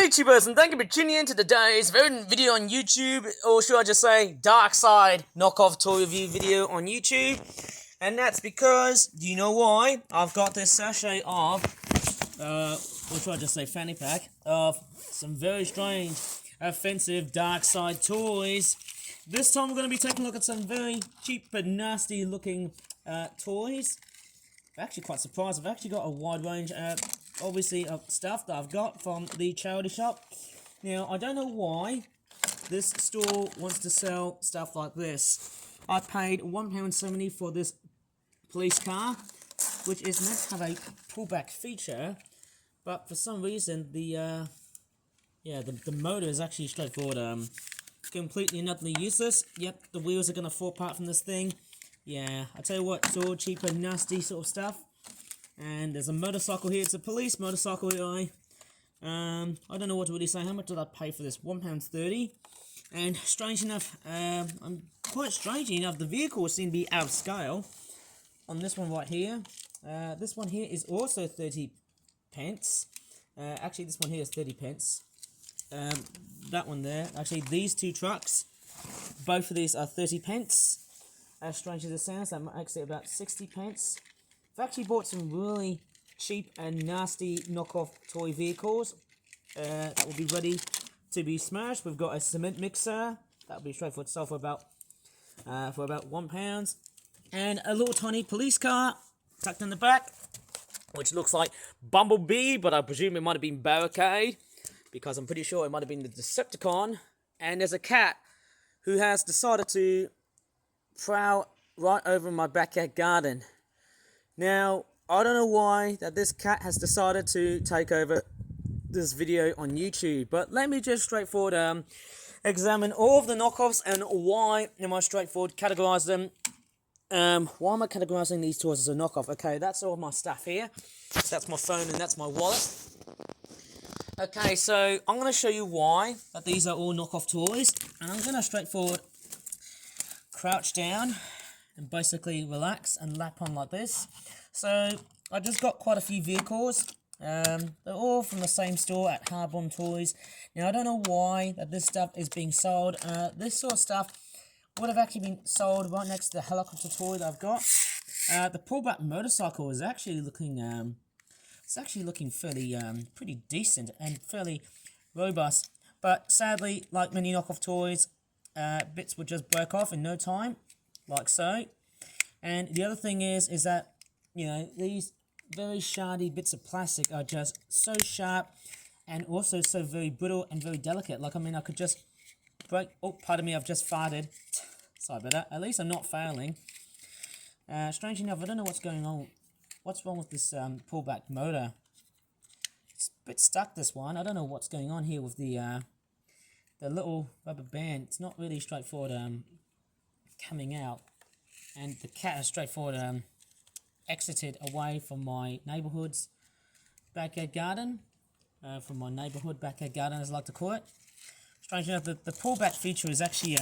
Hey YouTubers, and thank you for tuning in to today's video on YouTube, or should I just say dark side knockoff toy review video on YouTube. And that's because, do you know why? I've got this sachet of, or should I just say fanny pack, of some very strange, offensive dark side toys. This time we're going to be taking a look at some very cheap but nasty looking toys. I'm actually quite surprised. I've actually got a wide range obviously of stuff that I've got from the charity shop. Now, I don't know why this store wants to sell stuff like this. I paid £1.70 for this police car, which is meant to have a pullback feature, but for some reason the motor is actually straightforward, completely and utterly useless. Yep, the wheels are gonna fall apart from this thing. Yeah, I tell you what, it's all cheap and nasty sort of stuff. And there's a motorcycle here. It's a police motorcycle here. I don't know what to really say. How much did I pay for this? £1.30. And strange enough, quite strangely enough, the vehicle seemed to be out of scale on this one right here. This one here is also 30 pence. Actually, this one here is 30 pence. That one there. Actually, these two trucks, both of these are 30 pence. As strange as it sounds, that makes it about 60 pence. I've actually bought some really cheap and nasty knockoff toy vehicles that will be ready to be smashed. We've got a cement mixer that will be straight for itself for about £1, and a little tiny police car tucked in the back, which looks like Bumblebee, but I presume it might have been Barricade, because I'm pretty sure it might have been the Decepticon. And there's a cat who has decided to prowl right over my backyard garden. Now, I don't know why that this cat has decided to take over this video on YouTube, but let me just straightforward examine all of the knockoffs and why am I straightforward categorize them. Why am I categorizing these toys as a knockoff? Okay, that's all of my stuff here. That's my phone and that's my wallet. Okay, so I'm going to show you why that these are all knockoff toys, and I'm going to straightforward crouch down and basically relax and lap on like this. So I just got quite a few vehicles. They're all from the same store at Harbon Toys. Now, I don't know why that this stuff is being sold. This sort of stuff would have actually been sold right next to the helicopter toy that I've got. The pullback motorcycle is actually looking fairly pretty decent and fairly robust. But sadly, like many knockoff toys, bits would just break off in no time, like so. And the other thing is that, you know, these very shoddy bits of plastic are just so sharp and also so very brittle and very delicate. Like, I mean, I could just break... Oh, pardon me, I've just farted. Sorry about that. At least I'm not failing. Strange enough, I don't know what's going on. What's wrong with this pullback motor? It's a bit stuck, this one. I don't know what's going on here with the little rubber band. It's not really straightforward coming out. And the cat has straightforward exited away from my neighbourhood's backyard garden. From my neighbourhood backyard garden, as I like to call it. Strange enough, the pullback feature is actually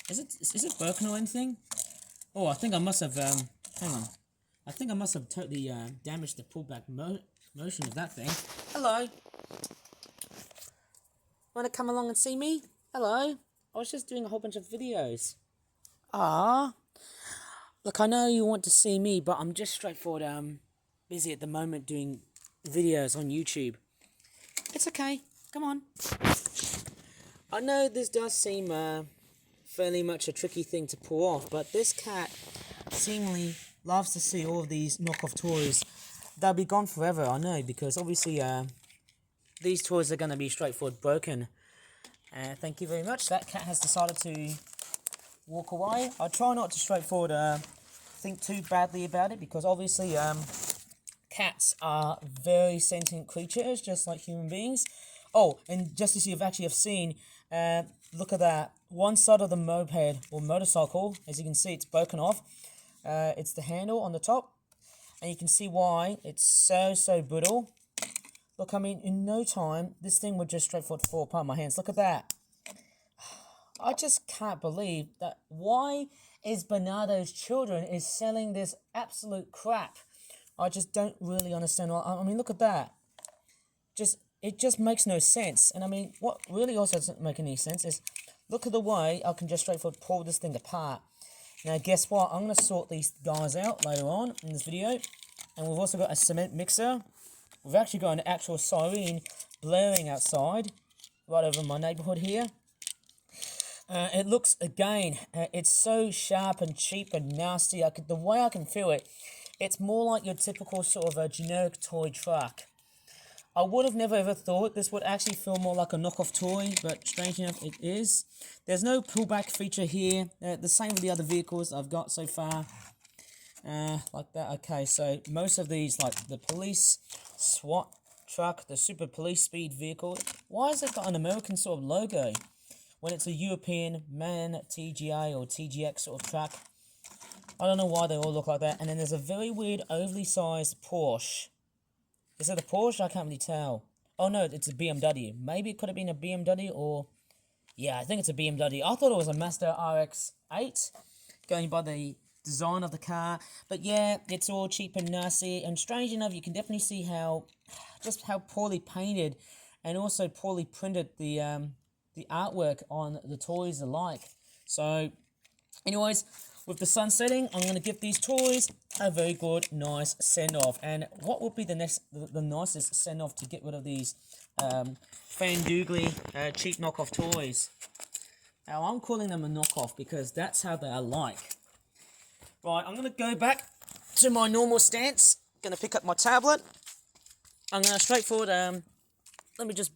is it broken or anything? Oh, I think I must have hang on. I think I must have totally damaged the pullback motion of that thing. Hello. Want to come along and see me? Hello. I was just doing a whole bunch of videos. Ah. Look, I know you want to see me, but I'm just straightforward busy at the moment doing videos on YouTube. It's okay. Come on. I know this does seem fairly much a tricky thing to pull off, but this cat seemingly loves to see all of these knockoff toys. They'll be gone forever, I know, because obviously these toys are going to be straightforward broken. Thank you very much. That cat has decided to walk away. I try not to straightforward think too badly about it, because obviously cats are very sentient creatures, just like human beings. Oh, and just as you've actually seen, look at that. One side of the moped or motorcycle, as you can see, it's broken off. It's the handle on the top, and you can see why it's so brittle. Look, I mean, in no time, this thing would just straightforward fall apart in my hands. Look at that. I just can't believe that. Why is Barnardos Children is selling this absolute crap? I just don't really understand. I mean, look at that. Just it just makes no sense. And I mean, what really also doesn't make any sense is, look at the way I can just straightforward pull this thing apart. Now, guess what? I'm going to sort these guys out later on in this video. And we've also got a cement mixer. We've actually got an actual siren blaring outside, right over my neighbourhood here. It looks, again, it's so sharp and cheap and nasty. The way I can feel it, it's more like your typical sort of a generic toy truck. I would have never ever thought this would actually feel more like a knockoff toy, but strange enough it is. There's no pullback feature here. The same with the other vehicles I've got so far. Like that. Okay, so most of these, like the police SWAT truck, the super police speed vehicle, why has it got an American sort of logo when it's a European MAN TGA or TGX sort of truck? I don't know why they all look like that. And then there's a very weird overly sized Porsche. Is it a Porsche? I can't really tell. Oh no, it's a BMW. Maybe it could have been a BMW or... Yeah, I think it's a BMW. I thought it was a Mazda RX-8, going by the design of the car. But yeah, it's all cheap and nasty. And strange enough, you can definitely see how poorly painted and also poorly printed the artwork on the toys are like. So, anyways, with the sun setting, I'm going to give these toys a very good, nice send-off. And what would be the nicest send-off to get rid of these fan-doogly, cheap knockoff toys? Now, I'm calling them a knockoff because that's how they are like. Right, I'm going to go back to my normal stance. Going to pick up my tablet. I'm going to straightforward, let me just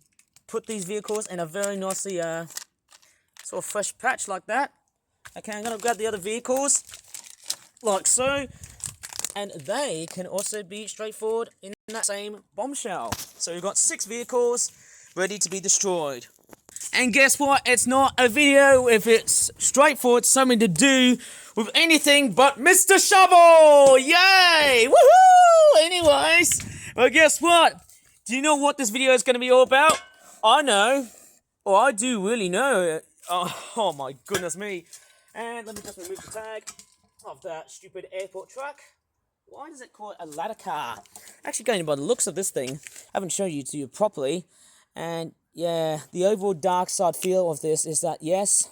put these vehicles in a very nicely, sort of fresh patch like that. Okay, I'm going to grab the other vehicles, like so, and they can also be straightforward in that same bombshell. So we've got 6 vehicles ready to be destroyed. And guess what? It's not a video if it's straightforward, something to do with anything but Mr. Shovel! Yay! Woohoo! Anyways, well, guess what? Do you know what this video is going to be all about? I know, or I do really know. Oh my goodness me. And let me just remove the tag of that stupid airport truck. Why does it call it a ladder car? Actually, going by the looks of this thing, I haven't shown you to you properly. And yeah, the overall dark side feel of this is that, yes,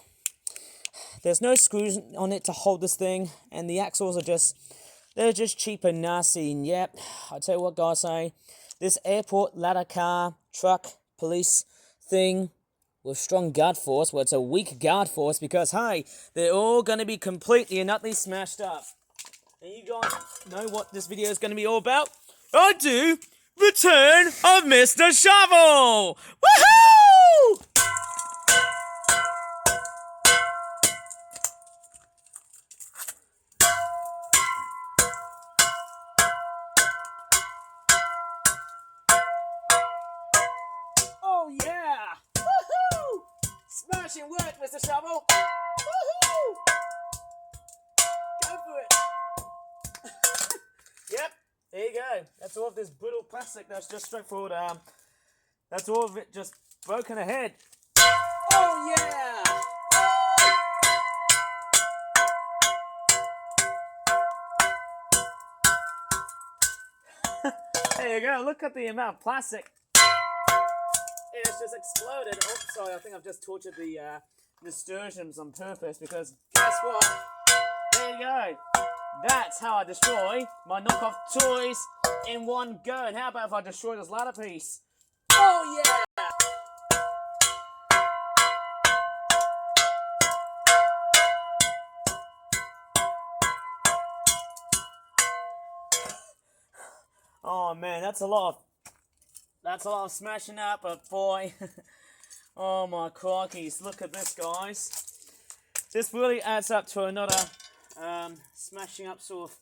there's no screws on it to hold this thing. And the axles are they're just cheap and nasty. And yep, I'll tell you what, guys, this airport ladder car, truck, police thing, with strong guard force, well, it's a weak guard force because, hey, they're all going to be completely and utterly smashed up. And you guys know what this video is going to be all about? I do! Return of Mr. Shovel! Woohoo! Oh, yeah! Woohoo! Smashing work, Mr. Shovel! Woohoo! Go for it! Yep, there you go. That's all of this brittle plastic that's just straightforward. That's all of it just broken ahead. Oh, yeah! There you go. Look at the amount of plastic. It's just exploded. Oh, sorry, I think I've just tortured the nasturtiums on purpose because guess what? There you go. That's how I destroy my knockoff toys in one go. And how about if I destroy this ladder piece? Oh, yeah! Oh, man, that's a lot of smashing up, but boy, oh my crikeys, look at this, guys. This really adds up to another smashing up sort of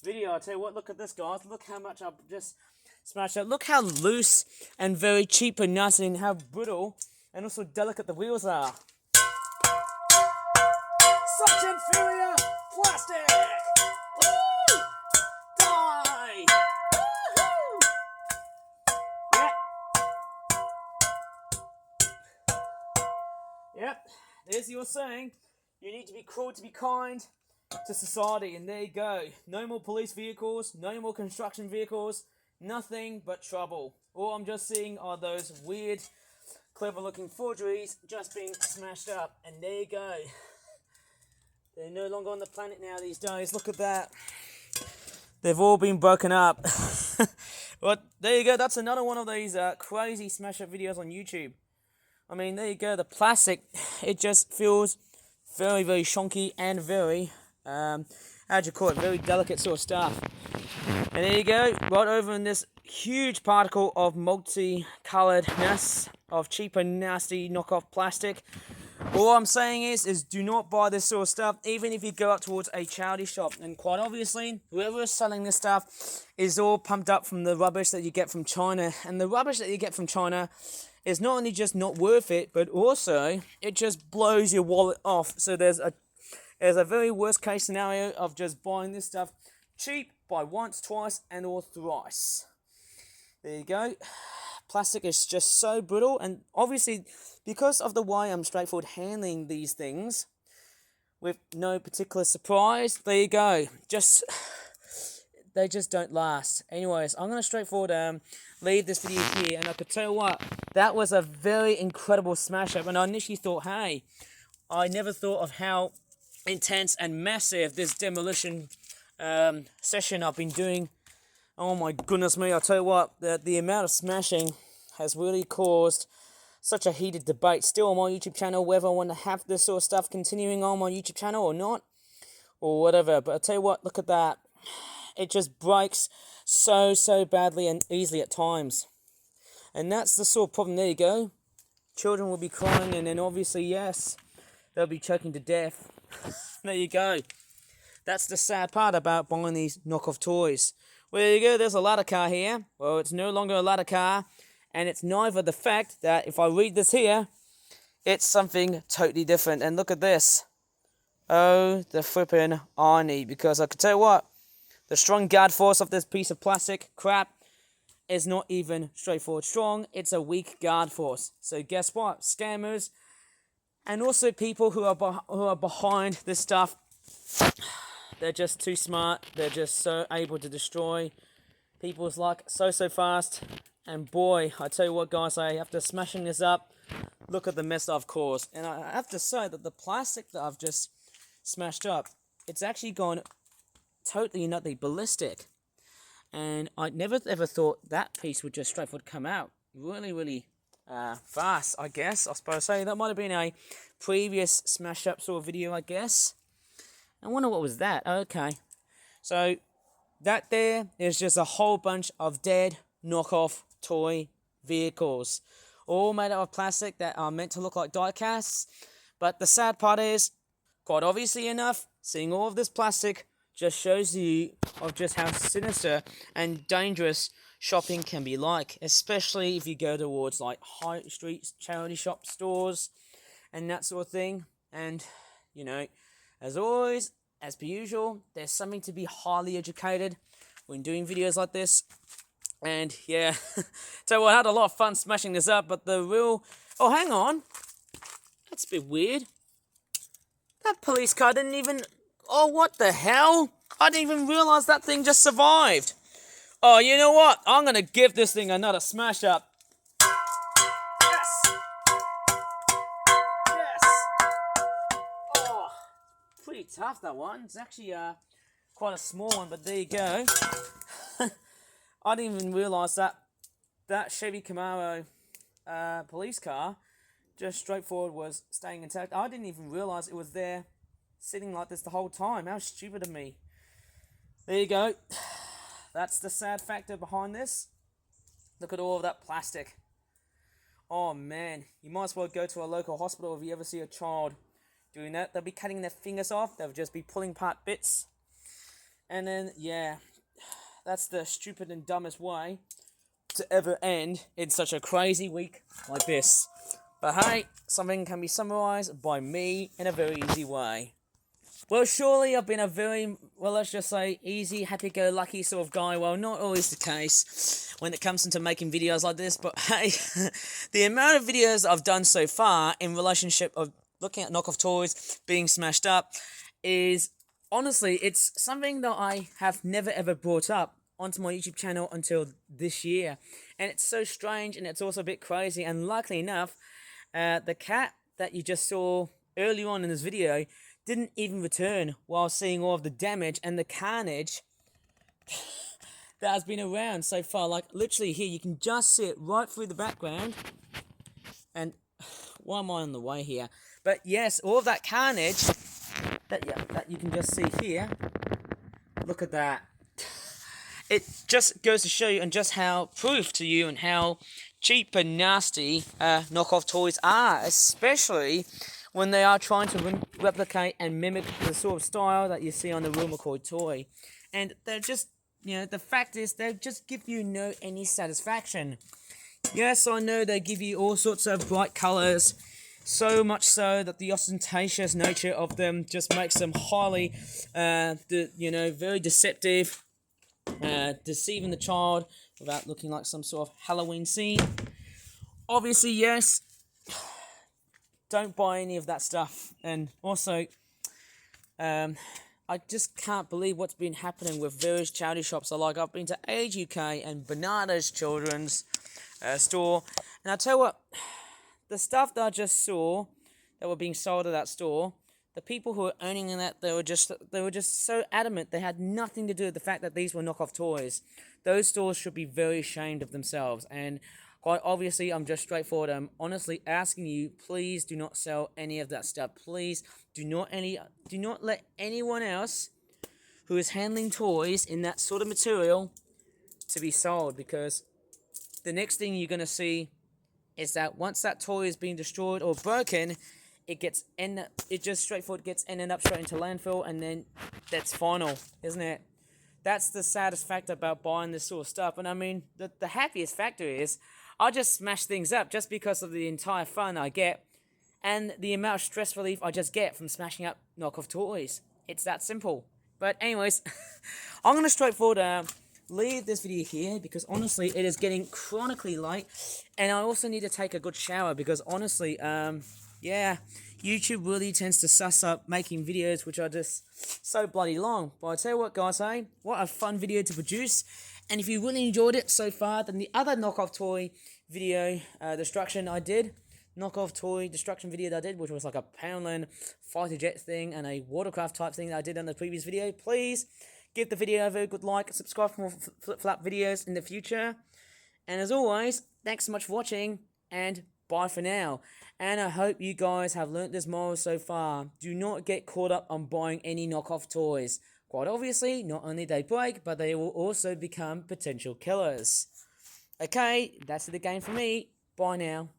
video. I tell you what, look at this, guys. Look how much I've just smashed up. Look how loose and very cheap and nasty and how brittle and also delicate the wheels are. Such inferior plastic! Woo! Die! Woohoo! Yep, there's your saying. You need to be cruel to be kind to society, and there you go. No more police vehicles, no more construction vehicles, nothing but trouble. All I'm just seeing are those weird, clever looking forgeries just being smashed up. And there you go. They're no longer on the planet now these days. Look at that. They've all been broken up. But there you go. That's another one of these crazy smash up videos on YouTube. I mean, there you go. The plastic, it just feels very, very shonky and very, how'd you call it, very delicate sort of stuff. And there you go, right over in this huge particle of multicoloredness of cheaper, nasty knockoff plastic. All I'm saying is do not buy this sort of stuff, even if you go up towards a charity shop. And quite obviously, whoever is selling this stuff is all pumped up from the rubbish that you get from China. And the rubbish that you get from China is not only just not worth it, but also it just blows your wallet off. So there's a very worst case scenario of just buying this stuff cheap, buy once, twice, and or thrice. There you go. Plastic is just so brittle, and obviously because of the way I'm straightforward handling these things with no particular surprise, there you go. They just don't last. Anyways, I'm going to straightforward leave this video here, and I could tell you what, that was a very incredible smash up, and I initially thought, hey, I never thought of how intense and massive this demolition session I've been doing. Oh my goodness me, I'll tell you what, the amount of smashing has really caused such a heated debate still on my YouTube channel, whether I want to have this sort of stuff continuing on my YouTube channel or not, or whatever. But I'll tell you what, look at that. It just breaks so badly and easily at times. And that's the sort of problem. There you go. Children will be crying, and then obviously, yes, they'll be choking to death. There you go. That's the sad part about buying these knockoff toys. Well, there you go, there's a ladder car here. Well, it's no longer a ladder car, and it's neither the fact that if I read this here, it's something totally different. And look at this. Oh, the flippin' irony, because I can tell you what, the strong guard force of this piece of plastic crap is not even straightforward strong, it's a weak guard force. So guess what? Scammers, and also people who are behind this stuff, they're just too smart. They're just so able to destroy people's luck so fast. And boy, I tell you what, guys, after smashing this up, look at the mess I've caused. And I have to say that the plastic that I've just smashed up, it's actually gone totally nutty ballistic. And I never ever thought that piece would just straightforward come out really fast, I guess. I suppose say that might have been a previous smash up sort of video, I guess. I wonder what was that. Okay, so that there is just a whole bunch of dead knockoff toy vehicles, all made out of plastic that are meant to look like die casts. But the sad part is, quite obviously enough, seeing all of this plastic just shows you of just how sinister and dangerous shopping can be like, especially if you go towards like high street charity shop stores and that sort of thing. And you know, as always, as per usual, there's something to be highly educated when doing videos like this. And yeah, so I had a lot of fun smashing this up, but the real... Oh, hang on. That's a bit weird. That police car didn't even... Oh, what the hell? I didn't even realize that thing just survived. Oh, you know what? I'm going to give this thing another smash up. Pretty tough, that one. It's actually quite a small one, but there you go. I didn't even realise that Chevy Camaro police car just straightforward was staying intact. I didn't even realise it was there sitting like this the whole time. How stupid of me. There you go. That's the sad factor behind this. Look at all of that plastic. Oh man, you might as well go to a local hospital if you ever see a child doing that. They'll be cutting their fingers off. They'll just be pulling apart bits. And then, yeah, that's the stupid and dumbest way to ever end in such a crazy week like this. But hey, something can be summarized by me in a very easy way. Well, surely I've been a very, well, let's just say, easy, happy-go-lucky sort of guy. Well, not always the case when it comes into making videos like this. But hey, the amount of videos I've done so far in relationship of looking at knockoff toys being smashed up is, honestly, it's something that I have never ever brought up onto my YouTube channel until this year. And it's so strange, and it's also a bit crazy. And luckily enough, the cat that you just saw earlier on in this video didn't even return while seeing all of the damage and the carnage that has been around so far. Like, literally here, you can just see it right through the background. And why am I on the way here? But yes, all of that carnage that you can just see here. Look at that. It just goes to show you, and just how proof to you, and how cheap and nasty knockoff toys are, especially when they are trying to replicate and mimic the sort of style that you see on the Real McCoy toy. And they're just, the fact is, they just give you any satisfaction. Yes, I know they give you all sorts of bright colours, so much so that the ostentatious nature of them just makes them highly, very deceptive, deceiving the child without looking like some sort of Halloween scene. Obviously, yes, don't buy any of that stuff. And also, I just can't believe what's been happening with various charity shops. Like, I've been to Age UK and Barnardos Children's store, and I'll tell you what, the stuff that I just saw that were being sold at that store, the people who were owning that, they were just so adamant they had nothing to do with the fact that these were knockoff toys. Those stores should be very ashamed of themselves. And quite obviously, I'm just straightforward. I'm honestly asking you, please do not sell any of that stuff. Please do not let anyone else who is handling toys in that sort of material to be sold, because the next thing you're going to see is that once that toy is being destroyed or broken, it just ended up straight into landfill, and then that's final, isn't it? That's the saddest factor about buying this sort of stuff. And I mean, the happiest factor is I just smash things up just because of the entire fun I get and the amount of stress relief I just get from smashing up knockoff toys. It's that simple. But anyways, I'm going to straightforward leave this video here, because honestly it is getting chronically late, and I also need to take a good shower, because honestly YouTube really tends to suss up making videos which are just so bloody long. But I tell you what, guys, what a fun video to produce. And if you really enjoyed it so far, then the other knockoff toy video destruction toy destruction video that I did, which was like a Poundland fighter jet thing and a watercraft type thing that I did on the previous video, please give the video a very good like, subscribe for more flip-flap videos in the future. And as always, thanks so much for watching, and bye for now. And I hope you guys have learnt this moral so far. Do not get caught up on buying any knockoff toys. Quite obviously, not only they break, but they will also become potential killers. Okay, that's the game for me. Bye now.